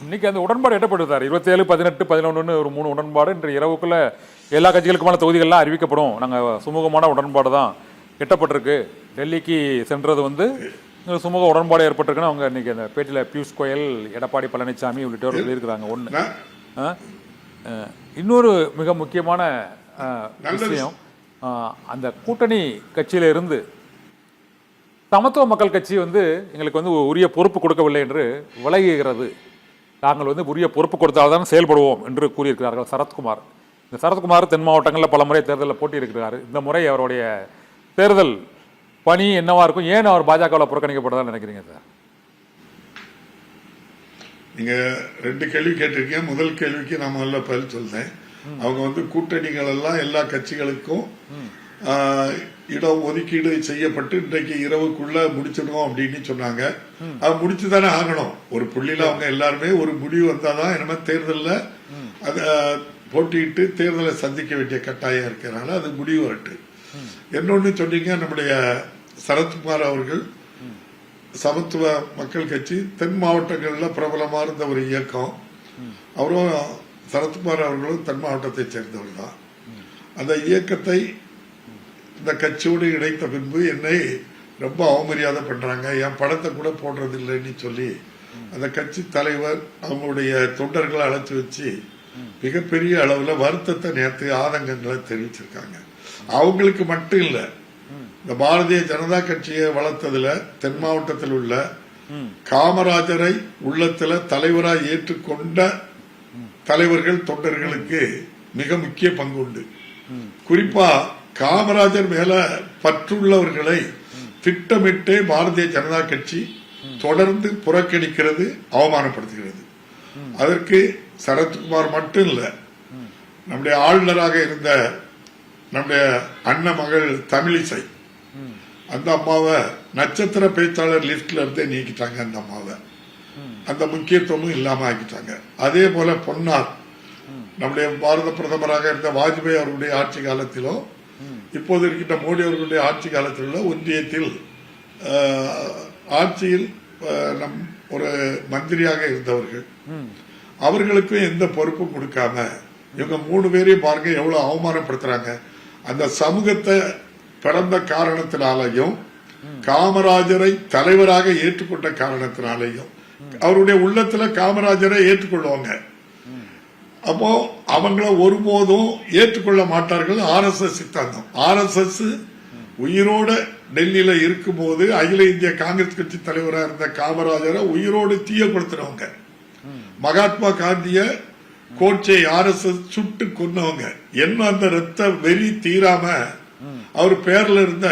இன்னைக்கு அந்த உடன்பாடு எட்டப்படுது சார். 27, 18, 11 ஒரு 3 உடன்பாடு இன்று இரவுக்குள்ள எல்லா கட்சிகளுக்குமான தொகுதிகள்லாம் அறிவிக்கப்படும். நாங்கள் சுமூகமான உடன்பாடு தான் எட்டப்பட்டிருக்கு. டெல்லிக்கு சென்றது வந்து சுமூக உடன்பாடு ஏற்பட்டிருக்குன்னு அவங்க இன்னைக்கு அந்த பேட்டியில் பியூஷ் கோயல், எடப்பாடி பழனிசாமி உள்ளிட்டோர் சொல்லியிருக்கிறாங்க. ஒன்று இன்னொரு மிக முக்கியமான விஷயம், அந்த கூட்டணி கட்சியில இருந்து சமத்துவ மக்கள் கட்சி வந்து எங்களுக்கு வந்து உரிய பொறுப்பு கொடுக்கவில்லை என்று விலகுகிறது. நாங்கள் வந்து உரிய பொறுப்பு கொடுத்தால்தான் செயல்படுவோம் என்று கூறியிருக்கிறார்கள் சரத்குமார். இந்த சரத்குமார் தென் மாவட்டங்களில் பல முறை தேர்தலில் போட்டியிருக்கிறார். இந்த முறை அவருடைய தேர்தல் பணி என்னவா இருக்கும்? ஏன் அவர் பாஜகவில் புறக்கணிக்கப்பட்டதா நினைக்கிறீங்க சார்? நீங்க 2 கேள்வி கேட்டிருக்கீங்க. முதல் கேள்விக்கு நான் முதல்ல பதில் சொல்றேன். அவங்க வந்து கூட்டணிகள் எல்லாம் எல்லா கட்சிகளுக்கும் இடம் ஒதுக்கீடு செய்யப்பட்டு இன்றைக்கு இரவுக்குள்ள முடிச்சிடுவோம் அப்படின்னு சொன்னாங்க. அது முடிச்சுதானே ஆகணும். ஒரு புள்ளியில அவங்க எல்லாருமே ஒரு முடிவு வந்தாதான் என்னமே தேர்தலில் அத போட்டியிட்டு தேர்தலை சந்திக்க வேண்டிய கட்டாயம் இருக்கிறனால அது முடிவு வரட்டு. என்னொன்னு சொன்னீங்க, நம்முடைய சரத்குமார் அவர்கள் சமத்துவ மக்கள் கட்சி தென் மாவட்டங்களில் பிரபலமா இருந்த ஒரு இயக்கம். அவரும் சரத்குமார் அவர்களும் தென் மாவட்டத்தை சேர்ந்தவர் தான். அந்த இயக்கத்தை இந்த கட்சியோடு இணைத்த பின்பு என்னை ரொம்ப அவமரியாதை பண்றாங்க, என் படத்தை கூட போடுறது இல்லைன்னு சொல்லி அந்த கட்சி தலைவர் அவங்களுடைய தொண்டர்களை அழைச்சி வச்சு மிகப்பெரிய அளவுல வருத்தத்தை நேர்த்து ஆதங்கங்களை தெரிவிச்சிருக்காங்க. அவங்களுக்கு மட்டும் இல்ல, இந்த பாரதிய ஜனதா கட்சியை வளர்த்ததுல தென் மாவட்டத்தில் உள்ள காமராஜரை உள்ளத்துல தலைவராக ஏற்றுக்கொண்ட தலைவர்கள் தொண்டர்களுக்கு மிக முக்கிய பங்கு உண்டு. குறிப்பா காமராஜர் மேல பற்றுள்ளவர்களை திட்டமிட்டே பாரதிய ஜனதா கட்சி தொடர்ந்து புறக்கணிக்கிறது, அவமானப்படுத்துகிறது. அதற்கு சரத்குமார் மட்டும் இல்ல, நம்முடைய ஆளுநராக இருந்த நம்முடைய அண்ணன் மகள் தமிழிசை, அந்த அம்மாவை நட்சத்திர பேச்சாளர் லிஸ்ட்ல இருந்தே நீக்கிட்டாங்க. அந்த அம்மாவை அந்த முக்கியத்துவமும் இல்லாம ஆக்கிட்டாங்க. அதே போல பொன்னார், நம்முடைய பாரத பிரதமராக இருந்த வாஜ்பாய் அவர்களுடைய ஆட்சி காலத்திலும் இப்போது இருக்கின்ற மோடி அவர்களுடைய ஆட்சி காலத்தில் ஒன்றியத்தில் ஆட்சியில் ஒரு மந்திரியாக இருந்தவர்கள், அவர்களுக்கும் எந்த பொறுப்பும் கொடுக்காம இவங்க 3 பேரையும் பாருங்க எவ்வளவு அவமானப்படுத்துறாங்க. அந்த சமூகத்தை பிறந்த காரணத்தினாலையும் காமராஜரை தலைவராக ஏற்றுக்கொண்ட காரணத்தினாலையும் அவருடைய உள்ளத்துல காமராஜரை ஏற்றுக்கொள்வாங்க. அப்போ அவங்கள ஒருபோதும் ஏற்றுக்கொள்ள மாட்டார்கள். RSS சித்தாந்தம். RSS உயிரோட டெல்லியில இருக்கும் போது அகில இந்திய காங்கிரஸ் கட்சி தலைவராக இருந்த காமராஜரை உயிரோடு தீய கொடுத்துறவங்க, மகாத்மா காந்திய கோட்சை RSS சுட்டு கொன்னவங்க. என்ன அந்த ரத்த வெறி தீராம அவர் பேர்ல இருந்த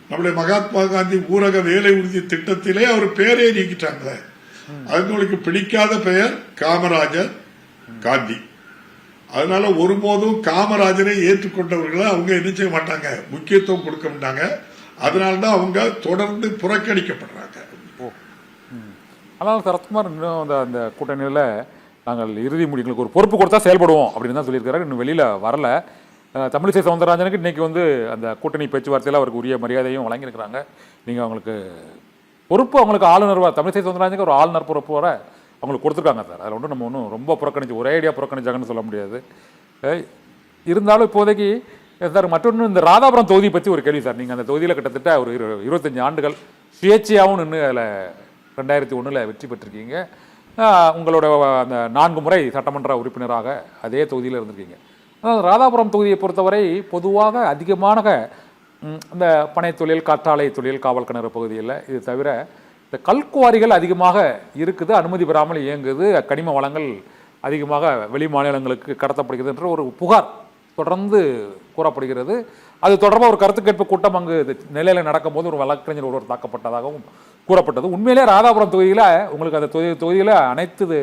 நம்முடைய மகாத்மா காந்தி ஊரக வேலை உறுதி திட்டத்திலே அவர் பேரே நீக்கிட்டாங்க. அவங்களுக்கு பிடிக்காத பெயர் காமராஜர் காந்தி. அதனால ஒருபோதும் காமராஜரை ஏற்றுக்கொண்டவர்களை அவங்க என்ன செய்ய மாட்டாங்க, முக்கியத்துவம் கொடுக்க மாட்டாங்க. அதனால்தான் அவங்க தொடர்ந்து புறக்கணிக்கப்படுறாங்க. ஆனால் சரத்குமார் இன்னும் அந்த கூட்டணியில் நாங்கள் இறுதி முடிவுகளுக்கு ஒரு பொறுப்பு கொடுத்தா செயல்படுவோம் அப்படின்னு தான் சொல்லியிருக்காரு. இன்னும் வெளியில வரல. தமிழிசை சவுந்தரராஜனுக்கு இன்னைக்கு வந்து அந்த கூட்டணி பேச்சுவார்த்தையில் அவருக்கு உரிய மரியாதையும் வழங்கியிருக்கிறாங்க. நீங்கள் அவங்களுக்கு பொறுப்பு, அவங்களுக்கு ஆளுநர், தமிழிசை சவுந்தரராஜனுக்கு ஒரு ஆளுநர் பொறுப்பு வர அவங்களுக்கு கொடுத்துருக்காங்க சார். அதில் ஒன்றும் நம்ம ஒன்றும் ரொம்ப புறக்கணிச்சு ஒரே ஐடியா புறக்கணிச்சாங்கன்னு சொல்ல முடியாது. இருந்தாலும் இப்போதைக்கு சார் மற்றொன்று இந்த ராதாபுரம் தொகுதி பற்றி ஒரு கேள்வி சார். நீங்கள் அந்த தொகுதியில் கிட்டத்தட்ட ஒரு 25 ஆண்டுகள் சுயேட்சையாகவும் நின்று அதில் 2001 வெற்றி பெற்றிருக்கீங்க. உங்களோட அந்த 4 முறை சட்டமன்ற உறுப்பினராக அதே தொகுதியில் இருந்திருக்கீங்க. அதாவது ராதாபுரம் தொகுதியை பொறுத்தவரை பொதுவாக அதிகமான இந்த பனை தொழில், காற்றாலை தொழில், காவல் கிணறு பகுதியில், இது தவிர இந்த கல்குவாரிகள் அதிகமாக இருக்குது, அனுமதி பெறாமல் இயங்குது, கனிம வளங்கள் அதிகமாக வெளி மாநிலங்களுக்கு கடத்தப்படுகிறது என்ற ஒரு புகார் தொடர்ந்து கூறப்படுகிறது. அது தொடர்பாக ஒரு கருத்து கேட்பு கூட்டம் அங்கு நிலையில் நடக்கும்போது ஒரு வழக்கறிஞர் ஒருவர் தாக்கப்பட்டதாகவும் கூறப்பட்டது. உண்மையிலே ராதாபுரம் தொகுதியில் உங்களுக்கு அந்த தொகுதியில் அனைத்து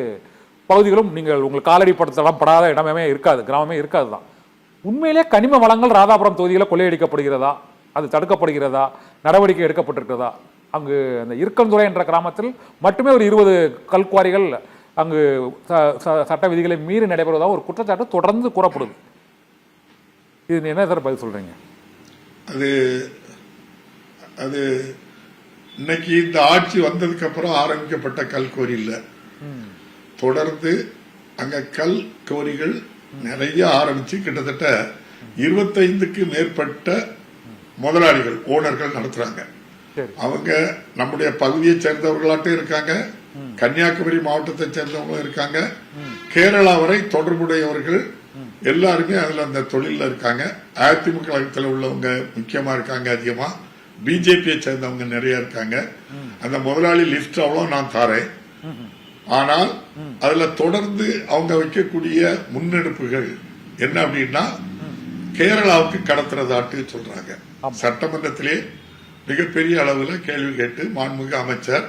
பகுதிகளும் நீங்கள் உங்களுக்கு காலடிப்படுத்தலாம் படாத இடமே இருக்காது, கிராமமே இருக்காது தான். உண்மையிலே கனிம வளங்கள் ராதாபுரம் தொகுதியில் கொள்ளையடிக்கப்படுகிறதா, அது தடுக்கப்படுகிறதா, நடவடிக்கை எடுக்கப்பட்டிருக்கிறதா? அங்கு அந்த இருக்கன்துறை என்ற கிராமத்தில் மட்டுமே ஒரு 20 கல்குவாரிகள் அங்கு சட்ட விதிகளை மீறி நடைபெறுவதாக ஒரு குற்றச்சாட்டு தொடர்ந்து கூறப்படுது. இது என்ன சார் பதில் சொல்றீங்க? அது இன்னைக்கு இந்த ஆட்சி வந்ததுக்கு அப்புறம் ஆரம்பிக்கப்பட்ட கல்குவாரி இல்ல. தொடர்ந்து அங்க கல் கோரிகள் நிறைய ஆரம்பிச்சு கிட்டத்தட்ட 25க்கு மேற்பட்ட முதலாளிகள் ஓனர்கள் நடத்துறாங்க. சரி. அவங்க நம்முடைய பகுதியை சேர்ந்தவர்களாட்டும் இருக்காங்க, கன்னியாகுமரி மாவட்டத்தை சேர்ந்தவங்களும் இருக்காங்க, கேரளா வரை தொடர்புடையவர்கள் எல்லாருமே அதுல அந்த தொழில இருக்காங்க. அதிமுக கழகத்தில் உள்ளவங்க முக்கியமா இருக்காங்க, அதிகமா பிஜேபியை சேர்ந்தவங்க நிறைய இருக்காங்க. அந்த முதலாளி லிஸ்ட் அவ்வளவு நான் தாரேன். ஆனால் அதுல தொடர்ந்து அவங்க வைக்கக்கூடிய முன்னெடுப்புகள் என்ன அப்படின்னா கேரளாவுக்கு கடத்துறதாட்டு சொல்றாங்க. சட்டமன்றத்திலே மிகப்பெரிய அளவுல கேள்வி கேட்டு மாண்புமிகு அமைச்சர்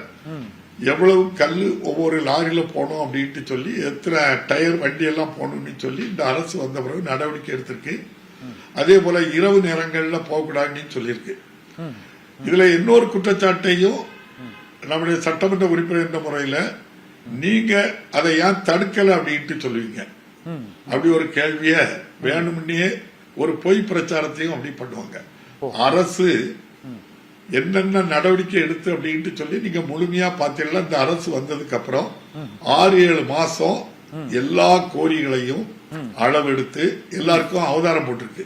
எவ்வளவு கல்லு ஒவ்வொரு லாரியில போனோம் அப்படின்ட்டு சொல்லி எத்தனை டயர் வண்டி எல்லாம் போகணும்னு சொல்லி இந்த அரசு வந்த பிறகு நடவடிக்கை எடுத்திருக்கு. அதே போல இரவு நேரங்கள்ல போகக்கூடாதுன்னு சொல்லியிருக்கு. இதுல இன்னொரு குற்றச்சாட்டையும் நம்முடைய சட்டமன்ற உறுப்பினர் என்ற முறையில நீங்க அதை ஏன் தடுக்கல அப்படின்ட்டு சொல்லுவீங்க. அப்படி ஒரு கேள்விய வேணும்னே ஒரு பொய் பிரச்சாரத்தையும் அப்படி பண்ணுவாங்க. அரசு என்னென்ன நடவடிக்கை எடுத்து அப்படின்ட்டு சொல்லி நீங்க முழுமையா பாத்தீங்கன்னா இந்த அரசு வந்ததுக்கு அப்புறம் 6-7 மாசம் எல்லா கோரிகளையும் அளவெடுத்து எல்லாருக்கும் அவதாரம் போட்டிருக்கு.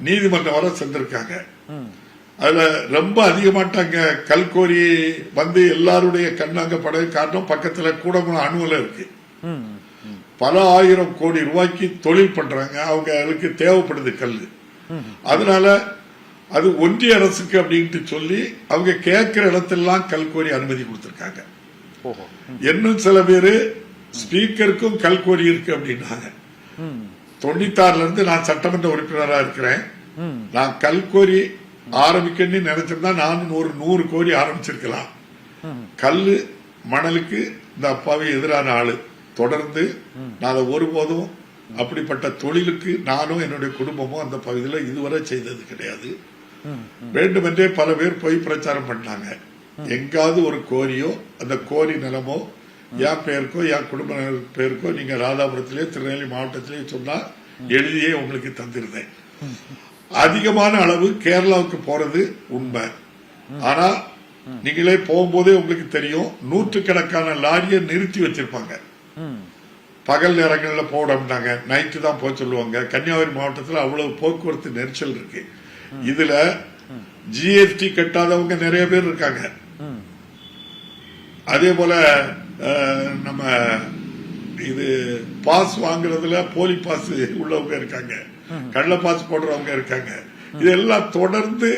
நீதிமன்றம் வர சென்றிருக்காங்க. அதுல ரொம்ப அதிகமாட்டாங்க கல்கோரி வந்து எல்லாருடைய கண்ணாங்க பட காரணம் பக்கத்துல கூடங்குளம் அணுவல இருக்கு. பல 1000 கோடி ரூபாய்க்கு தொழில் பண்றாங்க, அவங்களுக்கு தேவைப்படுது கல்லு. அதனால அது ஒன்றிய அரசுக்கு அப்படின்ட்டு சொல்லி அவங்க கேட்கிற இடத்தெல்லாம் கல்கோரி அனுமதி கொடுத்திருக்காங்க. இன்னும் சில பேரு ஸ்பீக்கருக்கும் கல்கோரி இருக்கு அப்படின்னாங்க. 96ல இருந்து நான் சட்டமன்ற உறுப்பினரா இருக்கிறேன். நான் கல்கோரி ஆரம்பிக்கணும்னு நினைச்சிருந்தா நான் ஒரு 100 கோரி ஆரம்பிச்சிருக்கலாம். கல்லு மணலுக்கு இந்த அப்பாவை எதிரான ஆளு. தொடர்ந்து நான் அதை ஒருபோதும் அப்படிப்பட்ட தொழிலுக்கு நானும் என்னுடைய குடும்பமும் அந்த பகுதியில் இதுவரை செய்தது கிடையாது. வேண்டுமென்றே பல பேர் போய் பிரச்சாரம் பண்ணாங்க. எங்காவது ஒரு கோரியோ அந்த கோரி நிலமோ என் பெயருக்கோ என் குடும்ப பெயருக்கோ நீங்க ராதாபுரத்திலே திருநெல்வேலி மாவட்டத்திலே சொன்னா எழுதியே உங்களுக்கு தந்திருந்தேன். அதிகமான அளவு கேரளாவுக்கு போறது உண்மை. ஆனா நீங்களே போகும்போதே உங்களுக்கு தெரியும், நூற்றுக்கணக்கான லாரியை நிறுத்தி வச்சிருப்பாங்க. பகல் நேரங்கள்ல போடாங்க, நைட்டு தான் போக சொல்லுவாங்க. கன்னியாகுமரி மாவட்டத்தில் அவ்வளவு போக்குவரத்து நெரிசல் இருக்கு. இதுல ஜிஎஸ்டி கட்டாதவங்க நிறைய பேர் இருக்காங்க. அதே போல நம்ம இது பாஸ் வாங்குறதுல போலி பாஸ் உள்ளவங்க இருக்காங்க, கள்ள பாஸ் போடுறவங்க இருக்காங்க. இதெல்லாம் தொடர்ந்து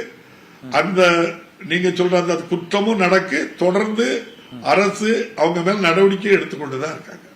அந்த நீங்க சொல்ற அந்த குற்றமும் நடக்கு. தொடர்ந்து அரசு அவங்க மேல் நடவடிக்கை எடுத்துக்கொண்டுதான் இருக்காங்க.